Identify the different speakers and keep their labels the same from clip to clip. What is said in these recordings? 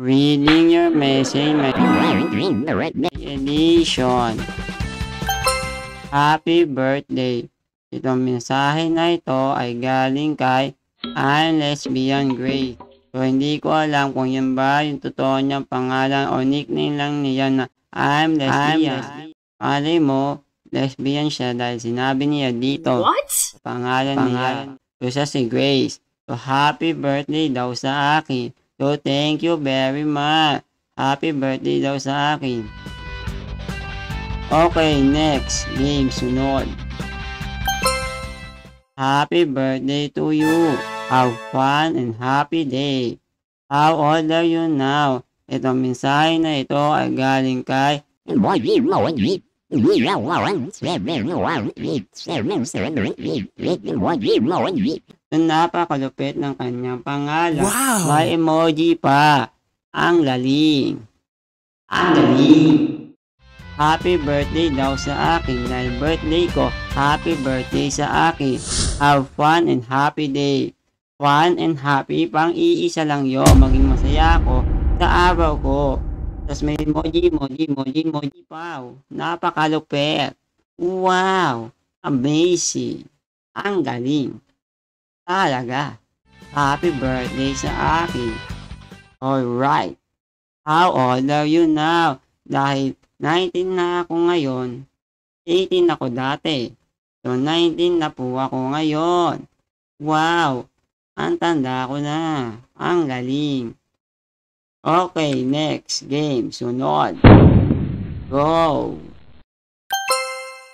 Speaker 1: Reading your message, my edition. Happy birthday. Itong mensahe na ito ay galing kay I'm Lesbian Gray. So, hindi ko alam kung yan ba yung totoo niyang pangalan o nickname lang niya na I'm lesbian. Malay mo, lesbian siya dahil sinabi niya dito.
Speaker 2: What?
Speaker 1: Pangalan niya. So, siya si Grace. So, happy birthday daw sa akin. So, thank you very much. Happy birthday daw sa akin. Okay, next game, sunod. Happy birthday to you. Have fun and happy day. How old are you now? Itong mensahe na ito ay galing kay napakalupit ng kanyang pangalan.
Speaker 3: Wow!
Speaker 1: May emoji pa. Ang galing. Ang galing. Happy birthday daw sa akin dahil birthday ko. Happy birthday sa akin. Have fun and happy day. Fun and happy, pang iisa lang yun. Maging masaya ako sa araw ko. Tapos may emoji pa. Napakalupit. Wow! Amazing. Ang galing. Talaga. Happy birthday sa akin. Alright. How old are you now? Dahil 19 na ako ngayon. 18 ako dati. So 19 na po ako ngayon. Wow! Ang tanda ko na. Ang galing. Okay, next game. Sunod. Go!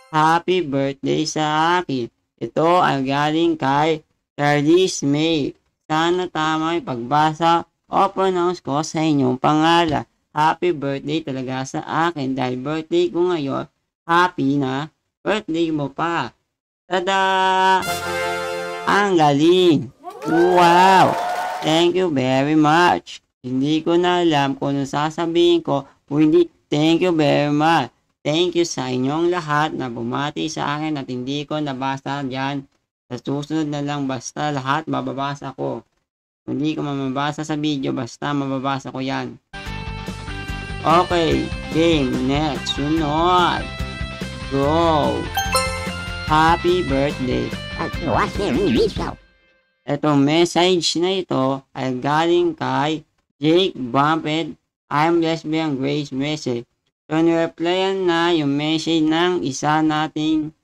Speaker 1: Happy birthday sa akin. Ito ay galing kay Charlize May. Sana tama yung pagbasa o pronounce ko sa inyong pangalan. Happy birthday talaga sa akin dahil birthday ko ngayon. Happy na birthday mo pa. Tada! Ang galing! Wow! Thank you very much. Hindi ko na alam kung ano sasabihin ko. Hindi, thank you very much. Thank you sa inyong lahat na bumati sa akin at hindi ko nabasa dyan. Sa susunod na lang basta lahat mababasa ko. Hindi ko mababasa sa video basta mababasa ko yan. Okay, game next. Sunod. Go! Happy birthday. Itong message na ito ay galing kay Jake Bumped. I'm Lesbian Grace message. So, nireplyan na yung message ng isa nating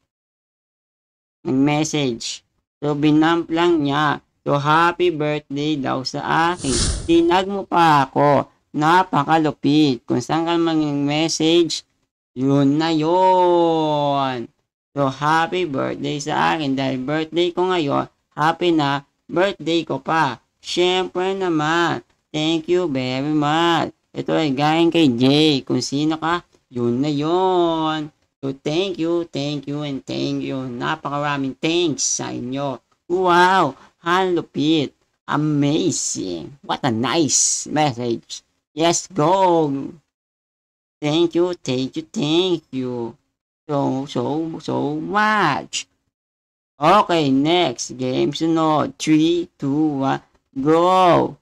Speaker 1: message. So, binump lang niya. So, happy birthday daw sa akin. Tinag mo pa ako. Napakalupit. Kung saan ka mag-message, yun na yun. So, happy birthday sa akin. Dahil birthday ko ngayon, happy na birthday ko pa. Siyempre naman. Thank you very much. Ito ay galing kay Jay. Kung sino ka, yun na yun. So, thank you, and thank you. Napakaraming thanks sa inyo. Wow! Halupit. Amazing. What a nice message. Yes, go. Thank you. So much. Okay, next game. Sunod. 3, 2, 1, go.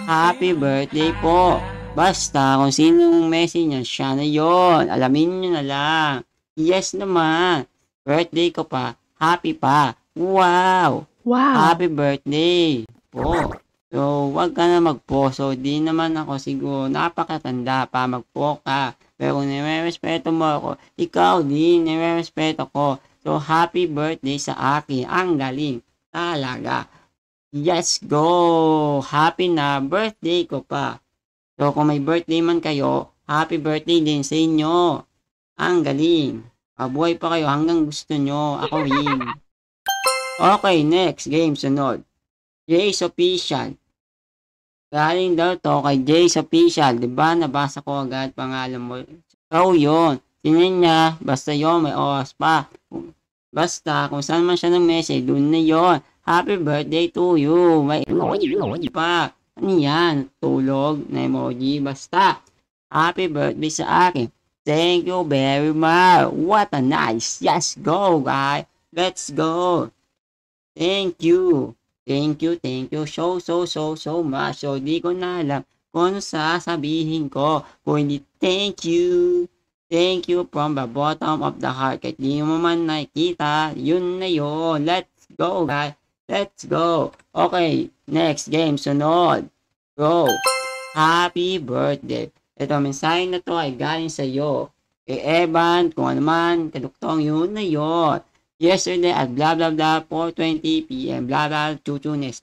Speaker 1: Happy birthday po. Basta kung sinong message niya, siya na yun. Alamin nyo na lang. Yes naman. Birthday ko pa. Happy pa. Wow. Happy birthday po. So, wag ka na mag-po. So, di naman ako siguro napakatanda pa mag-po ka. Pero kung nire-respeto mo ako, ikaw din, nire-respeto ko. So, happy birthday sa akin. Ang galing. Talaga. Yes, go! Happy na birthday ko pa. So, kung may birthday man kayo, happy birthday din sa inyo. Ang galing. Mabuhay pa kayo hanggang gusto nyo. Ako rin. Okay, next game. Sunod. Jay's Official. Galing daw to kay Jay's Official. Diba? Nabasa ko agad pangalan mo. So, yun. Tinan niya. Basta yun. May oras pa. Basta, kung saan man siya ng message, dun na yun. Happy birthday to you. May emoji pa. Ano yan? Tulog na emoji. Basta, happy birthday sa akin. Thank you very much. What a nice. Yes, go, guys. Let's go. Thank you. So much. So, di ko na alam kung sasabihin ko. Kung hindi, thank you. Thank you from the bottom of the heart. Kahit di mo man nakikita, yun na yun. Let's go, guys. Let's go. Okay, next game. Sunod. Go. Happy birthday. Ito, mensahe na to ay galing sa iyo. Kay Evan, kung ano man, kaduktong, yun na yun. Yesterday at blah blah blah, 4:20 p.m. blah blah, chuchu nes.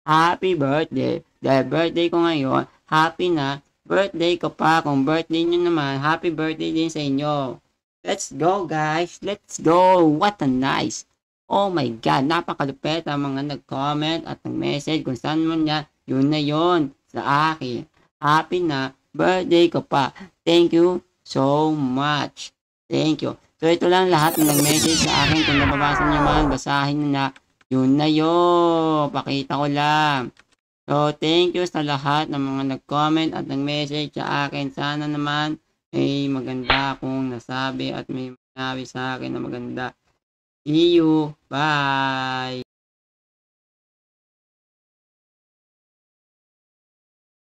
Speaker 1: Happy birthday. Dahil birthday ko ngayon, happy na. Birthday ko pa. Kung birthday nyo naman, happy birthday din sa inyo. Let's go, guys. Let's go. What a nice. Oh my God, napakalupit ang mga nag-comment at nag-message kung saan mo niya, yun na yun sa akin. Happy na, birthday ko pa. Thank you so much. Thank you. So ito lang lahat ng nag-message sa akin. Kung nababasa niyo man, basahin niyo na. Yun na yun. Pakita ko lang. So thank you sa lahat ng mga nag-comment at nag-message sa akin. Sana naman may maganda akong nasabi at may nasabi sa akin na maganda. See you. Bye.